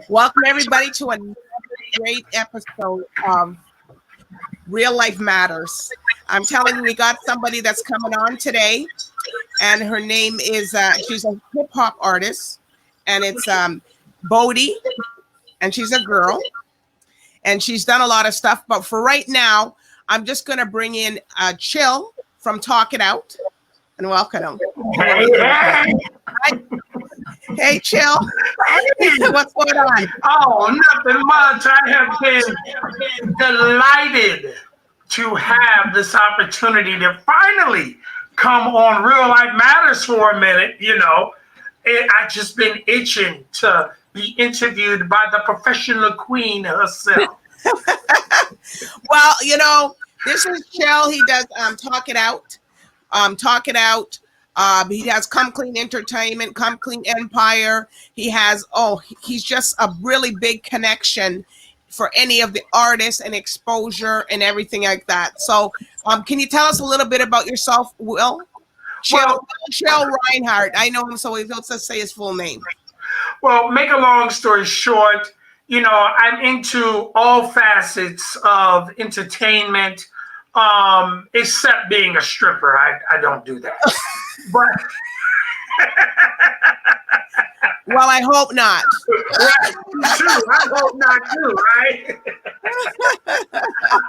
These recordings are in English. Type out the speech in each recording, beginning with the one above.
Welcome everybody to another great episode of Real Life Matters. I'm telling you, we got somebody that's coming on today, and her name is she's a hip hop artist, and it's Bodie, and she's a girl, and she's done a lot of stuff. But for right now, I'm just gonna bring in Chill from Talk It Out, and welcome him. Hey, Chill. What's going on? Oh, nothing much. I have been delighted to have this opportunity to finally come on Real Life Matters for a minute. I've just been itching to be interviewed by the professional queen herself. Well, this is Chill. He does Talk It Out. Talk It Out. He has Come Clean Entertainment, Come Clean Empire. He's just a really big connection for any of the artists and exposure and everything like that. So, can you tell us a little bit about yourself, Will? Chill Rinehart. I know him, so he'll just say his full name. Well, make a long story short, I'm into all facets of entertainment, except being a stripper. I don't do that. But well, I hope not. Right, too. I hope not too, right?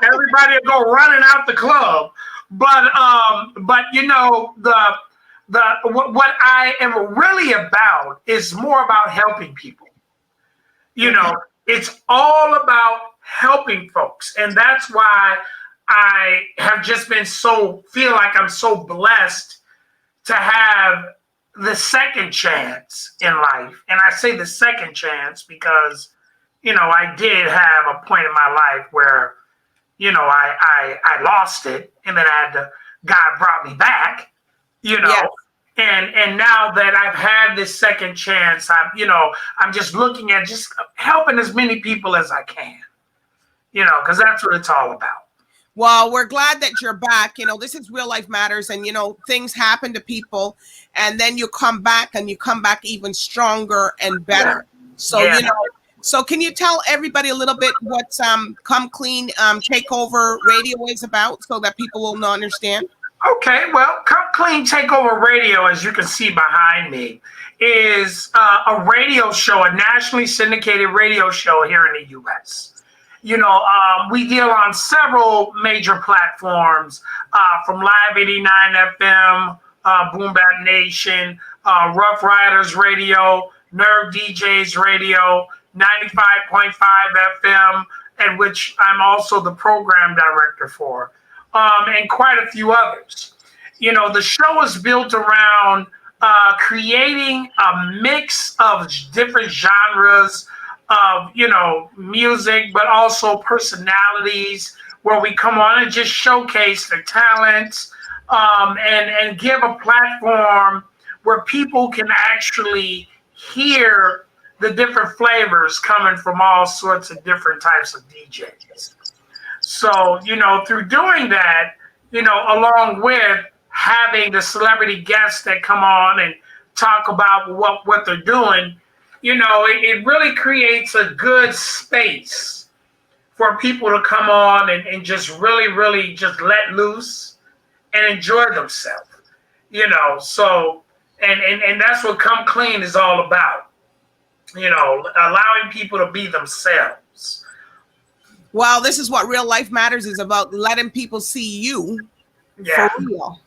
Everybody will go running out the club. But what I am really about is more about helping people. It's all about helping folks. And that's why I have just been feel like I'm so blessed to have the second chance in life. And I say the second chance because, I did have a point in my life where, I lost it, and then God brought me back, Yes. And now that I've had this second chance, I'm just looking at just helping as many people as I can, because that's what it's all about. Well, we're glad that you're back. This is Real Life Matters, and things happen to people, and then you come back even stronger and better. So, Yeah. So can you tell everybody a little bit what Come Clean Takeover Radio is about, so that people will understand? Okay, well, Come Clean Takeover Radio, as you can see behind me, is a radio show, a nationally syndicated radio show here in the U.S. We deal on several major platforms, from Live 89 FM, Boom Bap Nation, Rough Riders Radio, Nerve DJs Radio, 95.5 FM, and which I'm also the program director for, and quite a few others. The show is built around creating a mix of different genres of music, but also personalities, where we come on and just showcase their talents, and give a platform where people can actually hear the different flavors coming from all sorts of different types of DJs. So, through doing that, along with having the celebrity guests that come on and talk about what they're doing, it really creates a good space for people to come on and just really, really just let loose and enjoy themselves, so, and that's what Come Clean is all about, allowing people to be themselves. Well, this is what Real Life Matters is about, letting people see you for real.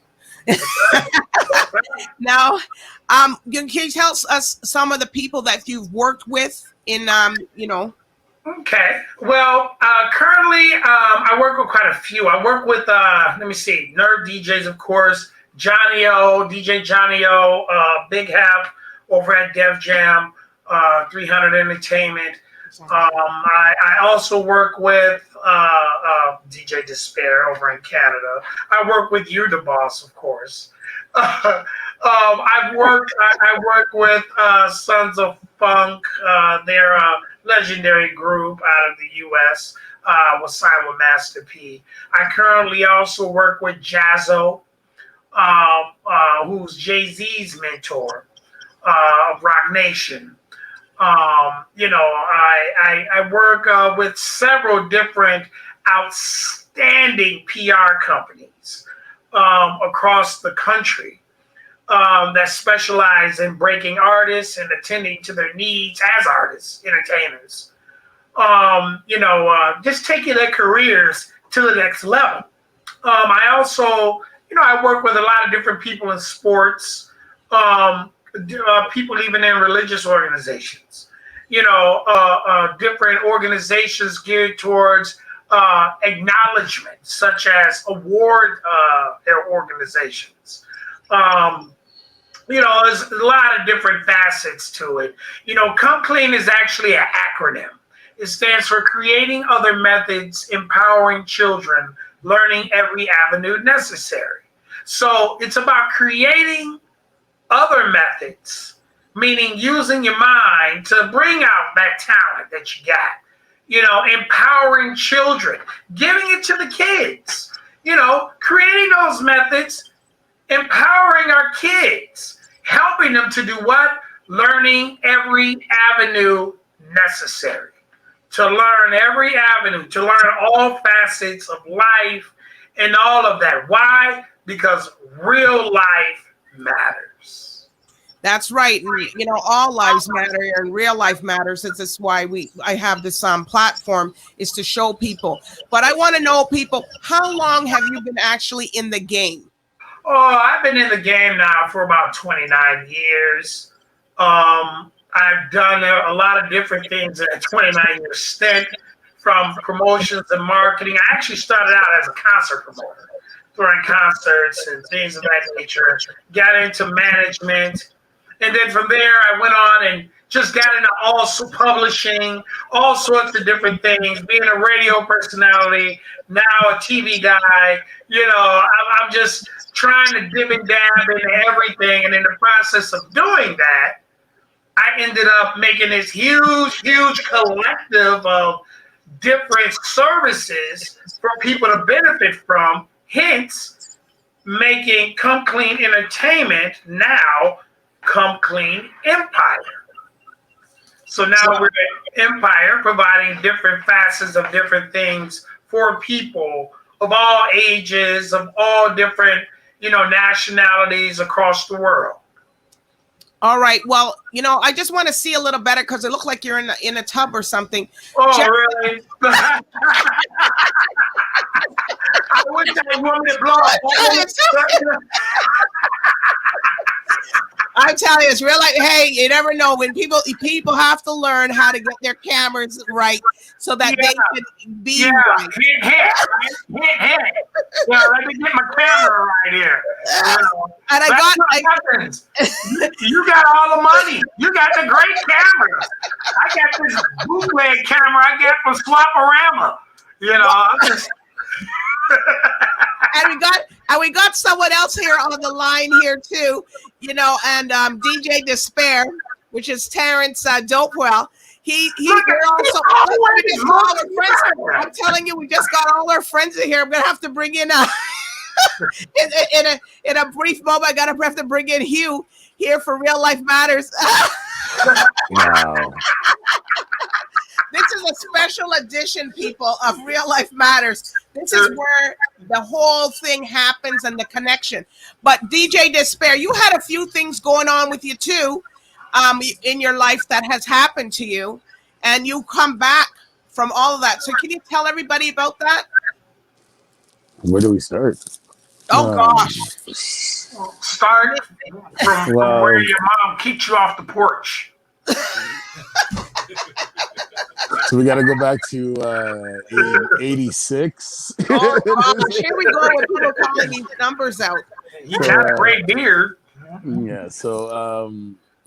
Now, can you tell us some of the people that you've worked with in, Okay. Well, currently, I work with quite a few. I work with, Nerve DJs, of course, DJ Johnny O, Big Hap over at Def Jam, 300 Entertainment. I also work with DJ Disspare over in Canada. I work with you, DBoss, of course. I work with Sons of Funk. They're a legendary group out of the U.S. Was signed with Master P. I currently also work with Jazzo, who's Jay-Z's mentor of Rock Nation. I work with several different outstanding PR companies across the country that specialize in breaking artists and attending to their needs as artists, entertainers. Just taking their careers to the next level. I also, I work with a lot of different people in sports, people even in religious organizations, different organizations geared towards acknowledgement, such as award their organizations. There's a lot of different facets to it. Come Clean is actually an acronym. It stands for Creating Other Methods, Empowering Children, Learning Every Avenue Necessary. So it's about creating other methods, meaning using your mind to bring out that talent that you got, empowering children, giving it to the kids, creating those methods, empowering our kids, helping them to do what? Learning every avenue necessary. To learn every avenue, to learn all facets of life and all of that. Why? Because real life matters. That's right. And, all lives matter and real life matters. That's why I have this platform, is to show people. But I want to know, people, how long have you been actually in the game? Oh, I've been in the game now for about 29 years. I've done a lot of different things in a 29-year stint, from promotions and marketing. I actually started out as a concert promoter, throwing concerts and things of that nature. Got into management. And then from there, I went on and just got into also publishing, all sorts of different things, being a radio personality, now a TV guy. I'm just trying to dib and dab into everything. And in the process of doing that, I ended up making this huge collective of different services for people to benefit from, hence making Come Clean Entertainment now Come Clean Empire. So now we're at Empire, providing different facets of different things for people of all ages, of all different, nationalities across the world. All right. Well, I just want to see a little better because it looked like you're in a tub or something. Oh, really? I wish I wanted to blow up. I'm telling you, it's real. Like, hey, you never know when people have to learn how to get their cameras right so that they can be right. Hit. Let me get my camera right here. And you got all the money. You got the great camera. I got this bootleg camera I got from Swaparama. And we got someone else here on the line here too, and DJ Disspare, which is Terrence Dopewell. We're also. I'm telling you, we just got all our friends in here. I'm gonna have to bring in in a brief moment. I gotta have to bring in Hugh here for Real Life Matters. Wow. This is a special edition, people, of Real Life Matters. This is where the whole thing happens and the connection. But DJ Disspare, you had a few things going on with you too, in your life that has happened to you, and you come back from all of that. So can you tell everybody about that? Where do we start? Oh gosh. Start from where your mom kicked you off the porch. So we got to go back to in 86. Oh gosh, here we go with people calling these numbers out. You got a great beard. Yeah, so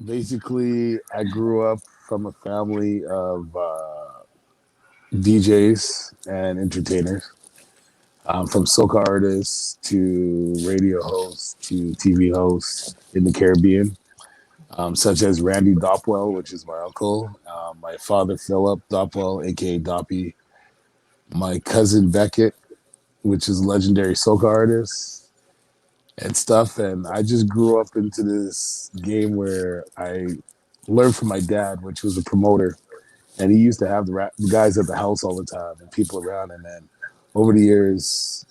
basically I grew up from a family of DJs and entertainers. From soca artists to radio hosts to TV hosts in the Caribbean, such as Randy Dopwell, which is my uncle, my father Philip Dopwell, aka Doppy, my cousin Beckett, which is a legendary soca artist and stuff. And I just grew up into this game where I learned from my dad, which was a promoter, and he used to have the guys at the house all the time and people around. And then over the years,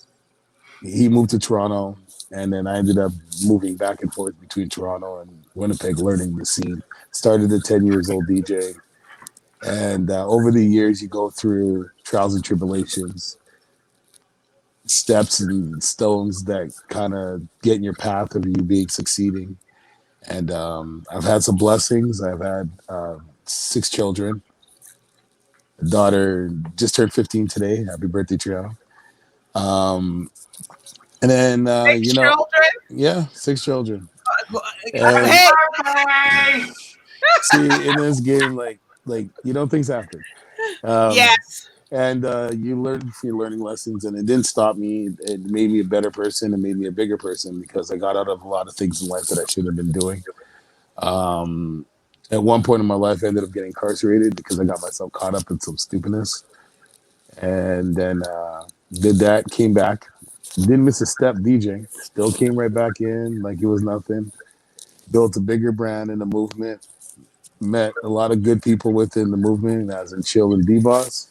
he moved to Toronto, and then I ended up moving back and forth between Toronto and Winnipeg, learning the scene. Started at 10 years old DJ, and over the years, you go through trials and tribulations, steps and stones that kind of get in your path of you being succeeding. And I've had some blessings. I've had 6 children. A daughter just turned 15 today. Happy birthday, Triana. Um, and then, Six children. yeah, 6 children. And Hey, Hey, see, in this game, things happen. Um, yes. and you learn from your learning lessons, and it didn't stop me. It made me a better person. It made me a bigger person because I got out of a lot of things in life that I should have been doing. Um, at one point in my life, I ended up getting incarcerated because I got myself caught up in some stupidness, and then did that. Came back, didn't miss a step DJing. Still came right back in like it was nothing. Built a bigger brand in the movement. Met a lot of good people within the movement, as in Chill and DBoss.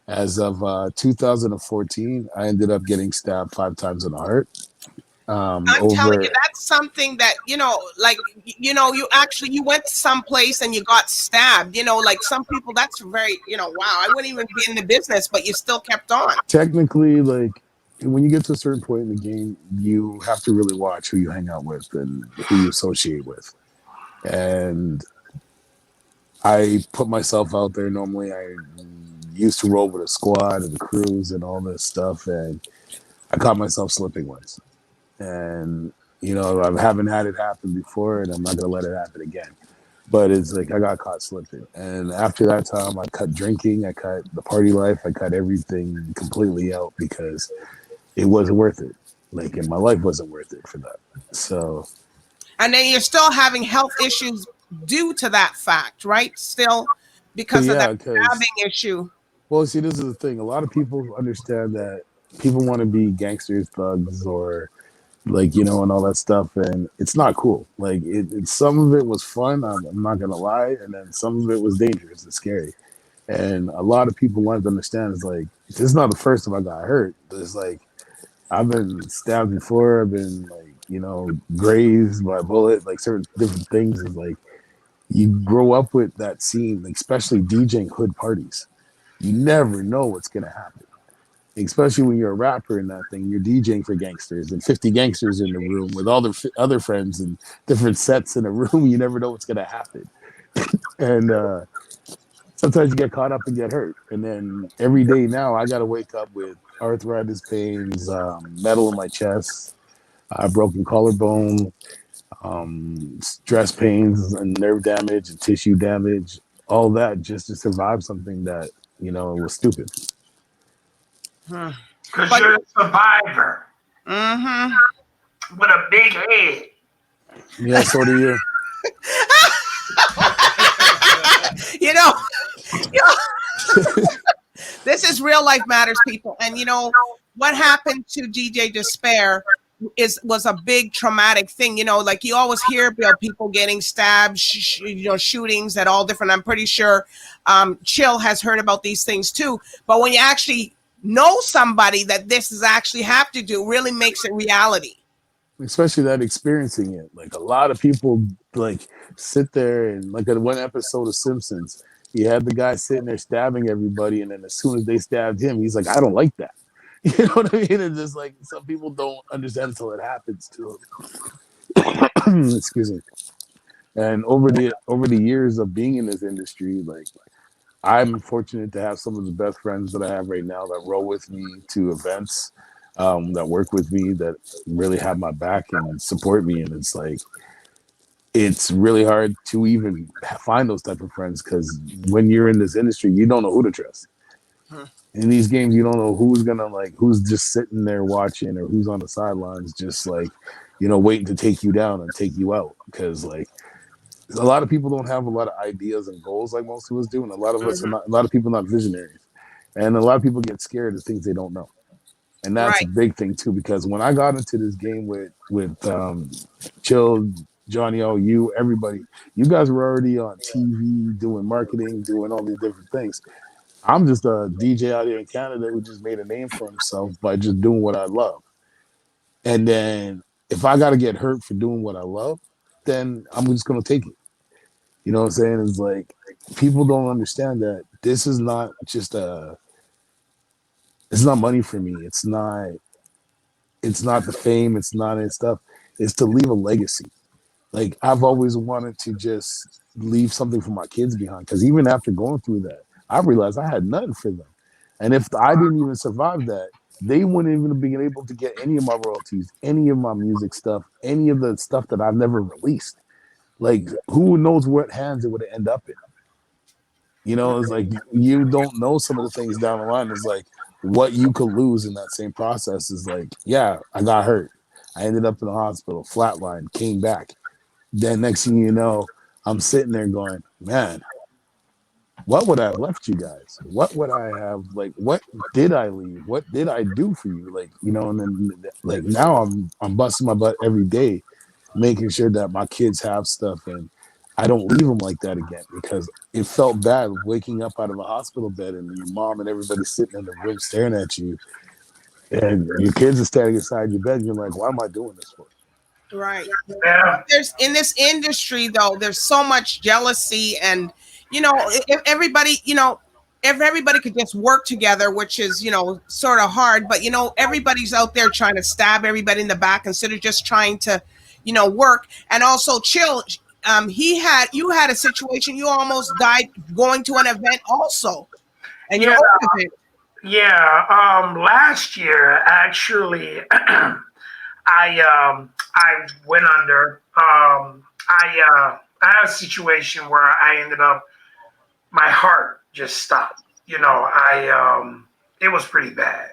As of 2014, I ended up getting stabbed 5 times in the heart. I'm telling you, Over that's something that, you went someplace and you got stabbed, like some people, that's very, wow, I wouldn't even be in the business, but you still kept on. technically, like when you get to a certain point in the game, you have to really watch who you hang out with and who you associate with. And I put myself out there. Normally, I used to roll with a squad and crews and all this stuff, and I caught myself slipping once. And I haven't had it happen before, and I'm not gonna let it happen again. But it's like I got caught slipping, and after that time, I cut drinking, I cut the party life, I cut everything completely out because it wasn't worth it. Like, and my life wasn't worth it for that. So, And then you're still having health issues due to that fact, right? Still because of yeah, that because stabbing issue. well, see, this is the thing. A lot of people understand that people want to be gangsters, thugs, or and all that stuff, and it's not cool. Like some of it was fun. I'm not gonna lie, and then some of it was dangerous and scary. And a lot of people want to understand is like this is not the first time I got hurt. It's like I've been stabbed before. I've been grazed by a bullet. Like certain different things is like you grow up with that scene, like, especially DJing hood parties. You never know what's gonna happen, especially when you're a rapper and that thing. You're DJing for gangsters and 50 gangsters in the room with all their other friends and different sets in a room. You never know what's gonna happen, and sometimes you get caught up and get hurt. And then every day now, I gotta wake up with arthritis pains, metal in my chest, broken collarbone, stress pains, and nerve damage and tissue damage. All that just to survive something that was stupid. Hmm. because But you're a survivor mhm. with a big head. Yeah, so do you. you know, you know, this is real life matters, people. And what happened to DJ Disspare was a big traumatic thing. Like you always hear about people getting stabbed, shootings at all different. I'm pretty sure Chill has heard about these things too. But when you actually know somebody that this is actually have to do, really makes it reality. Especially that experiencing it. Like a lot of people like sit there and like at one episode of Simpsons, he had the guy sitting there stabbing everybody, and then as soon as they stabbed him, he's like, I don't like that. You know what I mean? It's just like some people don't understand until it happens to them. Excuse me. And over the years of being in this industry, like I'm fortunate to have some of the best friends that I have right now that roll with me to events, that work with me, that really have my back and support me. And it's like, it's really hard to even find those type of friends because when you're in this industry, you don't know who to trust. Hmm. In these games, you don't know who's just sitting there watching or who's on the sidelines, just waiting to take you down and take you out. Because like a lot of people don't have a lot of ideas and goals like most of us do, and a lot of us are not. A lot of people are not visionaries, and a lot of people get scared of things they don't know, and that's a Right. big thing too. Because when I got into this game with Chill, Johnny O, you, everybody, you guys were already on TV doing marketing, doing all these different things. I'm just a DJ out here in Canada who just made a name for himself by just doing what I love. And then if I got to get hurt for doing what I love, then I'm just going to take it. You know what I'm saying? It's like people don't understand that this is not just it's not money for me. It's not the fame. It's not any stuff. It's to leave a legacy. Like I've always wanted to just leave something for my kids behind. Because even after going through that, I realized I had nothing for them. And if I didn't even survive that, they wouldn't even have been able to get any of my royalties, any of my music stuff, any of the stuff that I've never released. Like who knows what hands it would end up in? You know, it's like you don't know some of the things down the line. It's like what you could lose in that same process is like, yeah, I got hurt. I ended up in the hospital, flatline, came back. Then next thing you know, I'm sitting there going, man, what would I have left you guys? What would I have like? What did I leave? What did I do for you? Like, you know, and then like now I'm busting my butt every day, making sure that my kids have stuff and I don't leave them like that again because it felt bad waking up out of a hospital bed and your mom and everybody sitting in the room staring at you and your kids are standing inside your bed and you're like, why am I doing this for? Right. Yeah. There's in this industry though, there's so much jealousy and if everybody, if everybody could just work together, which is, sort of hard, but everybody's out there trying to stab everybody in the back instead of just trying to, work and also chill. You had a situation, you almost died going to an event also. And Yeah. your own event. Yeah. Last year, actually, I went under. I had a situation where I ended up, my heart just stopped. It was pretty bad.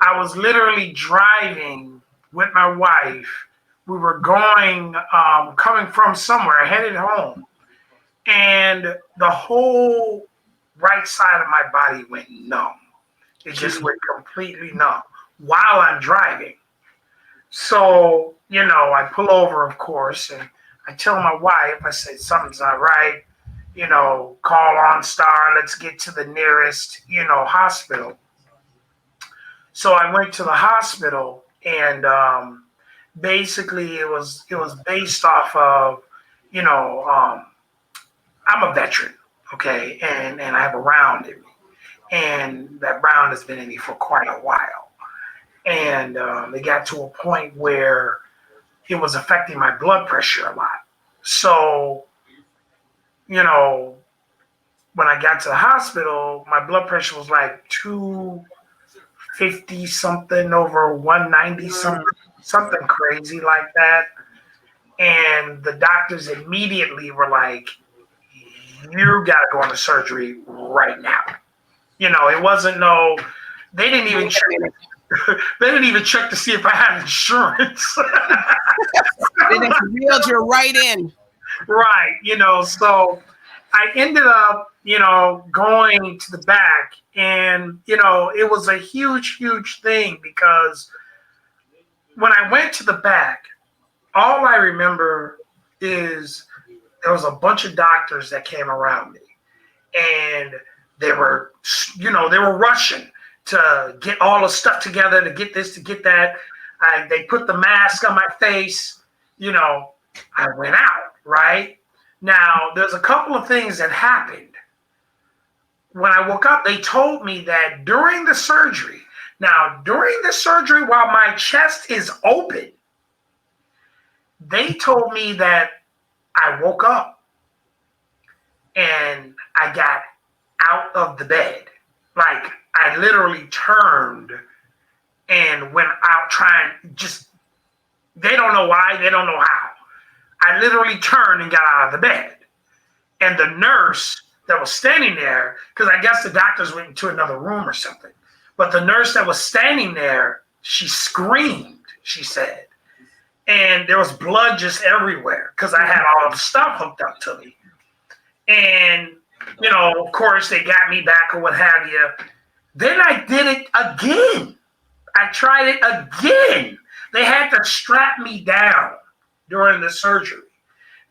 I was literally driving with my wife. We were coming from somewhere, headed home, and the whole right side of my body went numb. It just went completely numb while I'm driving. So, I pull over, of course, and I tell my wife, I say, something's not right, call OnStar, let's get to the nearest, hospital. So I went to the hospital and basically it was based off of, I'm a veteran, okay, and I have a round in me. And that round has been in me for quite a while. And it got to a point where it was affecting my blood pressure a lot. So, when I got to the hospital, my blood pressure was like 250 something over 190 something crazy like that. And the doctors immediately were like, you got to go into surgery right now. It wasn't they didn't even check. They didn't even check to see if I had insurance. They just reeled you right in. Right. So I ended up, going to the back and, it was a huge, huge thing because when I went to the back, all I remember is there was a bunch of doctors that came around me and they were rushing to get all the stuff together, to get this, to get that. They put the mask on my face. I went out, right? Now, there's a couple of things that happened. When I woke up, they told me that during the surgery, while my chest is open, they told me that I woke up and I got out of the bed. Like, I literally turned and went out they don't know why, they don't know how. I literally turned and got out of the bed. And the nurse that was standing there, because I guess the doctors went into another room or something, but the nurse that was standing there, she screamed, she said. And there was blood just everywhere because I had all the stuff hooked up to me. And, of course, they got me back or what have you. Then I did it again. I tried it again. They had to strap me down during the surgery.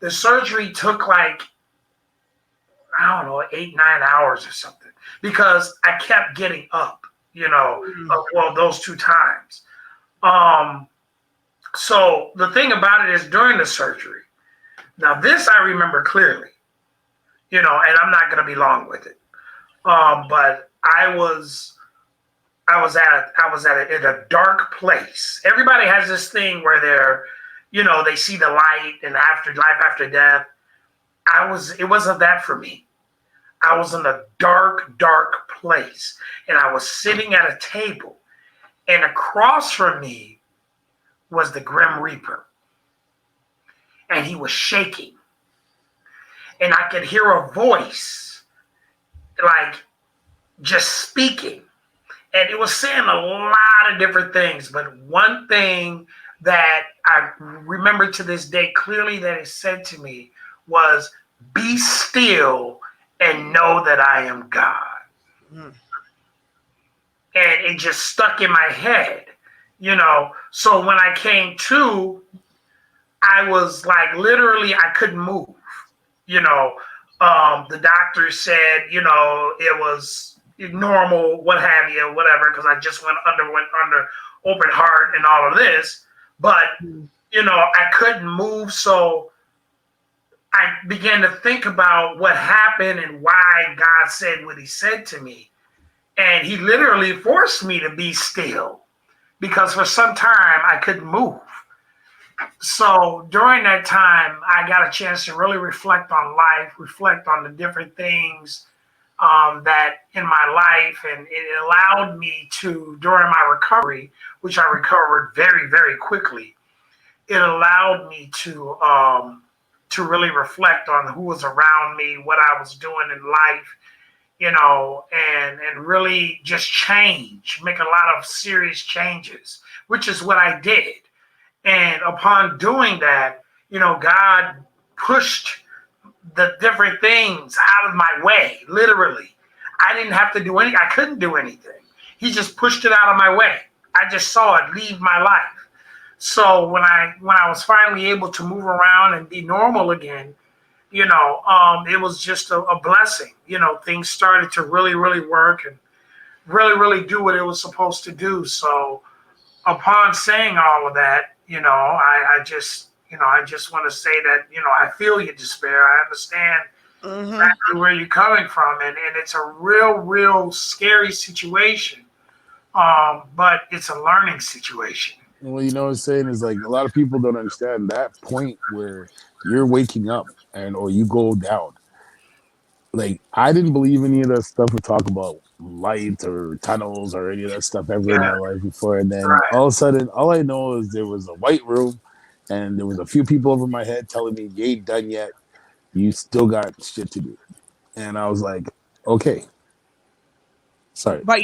The surgery took like, I don't know, 8-9 hours or something, because I kept getting up, well, those 2 times. So the thing about it is, during the surgery, now this I remember clearly, and I'm not going to be long with it. But I was in a dark place. Everybody has this thing where they see the light and life after death. It wasn't that for me. I was in a dark, dark place, and I was sitting at a table, and across from me was the Grim Reaper, and he was shaking, and I could hear a voice, like, just speaking, and it was saying a lot of different things, but one thing that I remember to this day clearly that it said to me was, "Be still and know that I am God." Mm. And it just stuck in my head, So when I came to, I was like, literally, I couldn't move. The doctor said, it was normal, what have you, whatever, because I just went under open heart and all of this. But, I couldn't move. So I began to think about what happened and why God said what he said to me. And he literally forced me to be still, because for some time I couldn't move. So during that time, I got a chance to really reflect on life, reflect on the different things that in my life, and it allowed me to, during my recovery, which I recovered very, very quickly, it allowed me to really reflect on who was around me, what I was doing in life, and really just make a lot of serious changes, which is what I did. And upon doing that, God pushed the different things out of my way, literally. I didn't have to do anything. I couldn't do anything. He just pushed it out of my way. I just saw it leave my life. So when I was finally able to move around and be normal again, it was just a blessing. Things started to really, really work and really, really do what it was supposed to do. So upon saying all of that, I just want to say that, I feel you, Disspare. I understand exactly where you're coming from. And it's a real, real scary situation. But it's a learning situation. Well, what I'm saying is, like, a lot of people don't understand that point where you're waking up or you go down. Like, I didn't believe any of that stuff we talk about lights or tunnels or any of that stuff ever in my life before. And then all of a sudden, all I know is there was a white room and there was a few people over my head telling me, "You ain't done yet. You still got shit to do." And I was like, okay. Sorry. But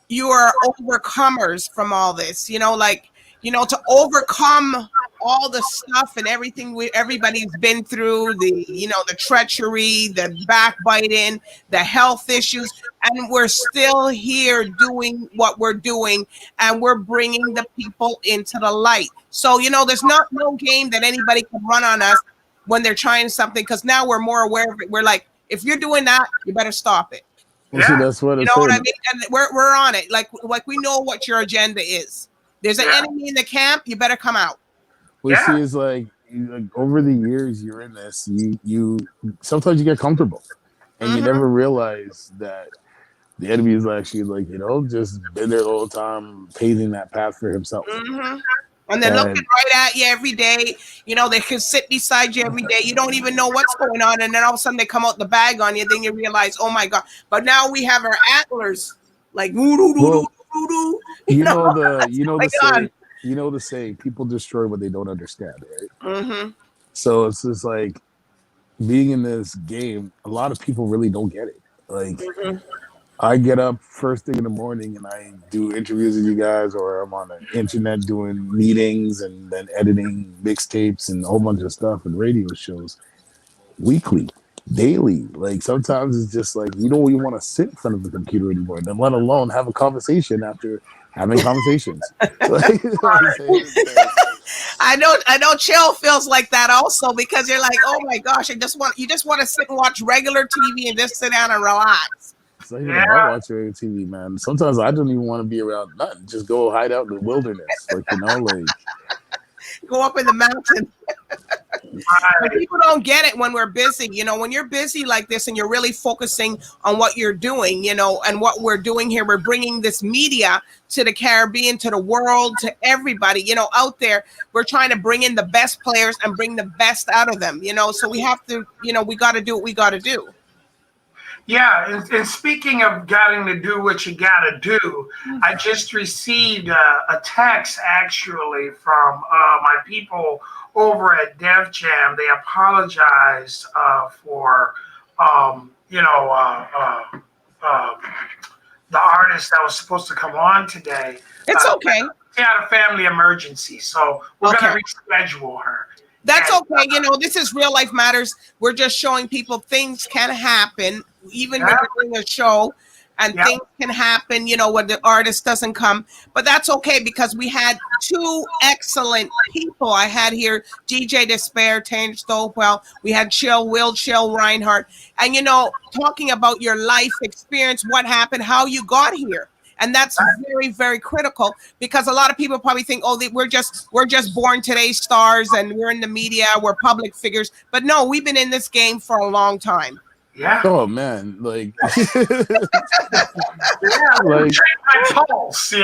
you are overcomers from all this, to overcome all the stuff and everything everybody's been through, the treachery, the backbiting, the health issues, and we're still here doing what we're doing, and we're bringing the people into the light. So, there's no game that anybody can run on us when they're trying something, because now we're more aware of it. We're like, if you're doing that, you better stop it. Well, see, that's what you know what I mean? And we're on it. Like we know what your agenda is. There's an enemy in the camp. You better come out. What you see is like over the years you're in this, you sometimes you get comfortable, and you never realize that the enemy is actually just been there the whole time, paving that path for himself. And they're looking right at you every day. They can sit beside you every day. You don't even know what's going on, and then all of a sudden they come out the bag on you. Then you realize, oh my God! But now we have our antlers, like the saying, people destroy what they don't understand, right? So it's just like being in this game. A lot of people really don't get it. Like. I get up first thing in the morning and I do interviews with you guys, or I'm on the internet doing meetings and then editing mixtapes and a whole bunch of stuff and radio shows weekly. daily. Like sometimes it's just like you don't even want to sit in front of the computer anymore, then let alone have a conversation after having conversations. Like, you know what I'm saying? It's like, I know Chill feels like that also, because you're like, oh my gosh, you just want to sit and watch regular TV and just sit down and relax. it's not even Yeah. about watching TV, man. Sometimes I don't even want to be around nothing. Just go hide out in the wilderness, like like. Go up in the mountain. Right. But people don't get it when we're busy. When you're busy like this and you're really focusing on what you're doing, and what we're doing here, we're bringing this media to the Caribbean, to the world, to everybody, out there. We're trying to bring in the best players and bring the best out of them, so we have to, we got to do what we got to do. Yeah, and speaking of getting to do what you got to do, I just received a text actually from my people over at Def Jam. They apologized for, the artist that was supposed to come on today. It's okay. She had a family emergency, so we're going to reschedule her. That's okay. This is Real Life Matters. We're just showing people things can happen, even when you're doing a show, and things can happen, when the artist doesn't come. But that's okay, because we had two excellent people. I had here DJ Disspare, Terrence Stopewell. We had Will Chill, Rinehart. And, talking about your life experience, what happened, how you got here. And that's very, very critical, because a lot of people probably think, oh, we're just born today's stars and we're in the media, we're public figures. But no, we've been in this game for a long time. Yeah. Oh man, like, like my pulse, we've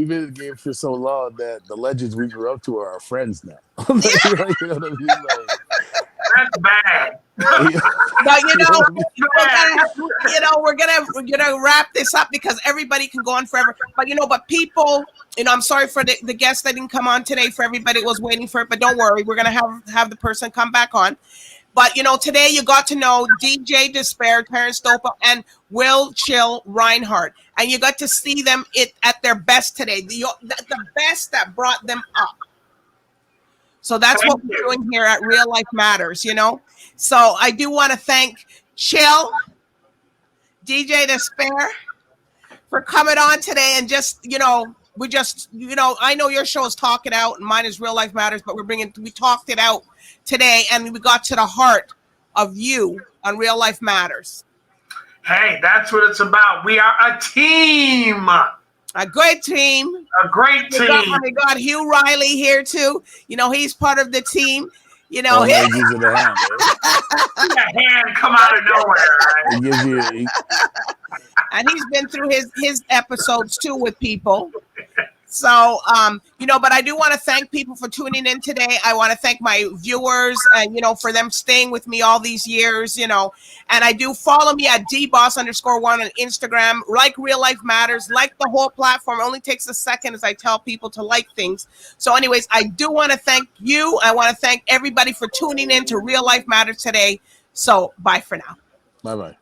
been in the game for so long that the legends we grew up to are our friends now. Like, you know what I mean? Like, that's bad. But we're gonna wrap this up, because everybody can go on forever. But people, I'm sorry for the guest that didn't come on today. For everybody that was waiting for it, but don't worry, we're gonna have the person come back on. But today you got to know DJ Disspare, Terrence Stopewell, and Will Chill Rinehart, and you got to see them at their best today. The best that brought them up. So that's what we're doing here at Real Life Matters, So I do want to thank Chill, DJ Disspare, for coming on today, and just, I know your show is Talk It Out and mine is Real Life Matters, but we talked it out today, and we got to the heart of you on Real Life Matters. Hey, that's what it's about. We are a team. A great team. A great team. We got Hugh Riley here too. He's part of the team. Using a hand, a hand come out of nowhere. Right? It gives you, and he's been through his episodes too with people. So, but I do want to thank people for tuning in today. I want to thank my viewers and, for them staying with me all these years, and I do follow me at DBoss_1 on Instagram, like Real Life Matters, like the whole platform. It only takes a second as I tell people to like things. So anyways, I do want to thank you. I want to thank everybody for tuning in to Real Life Matters today. So bye for now. Bye-bye.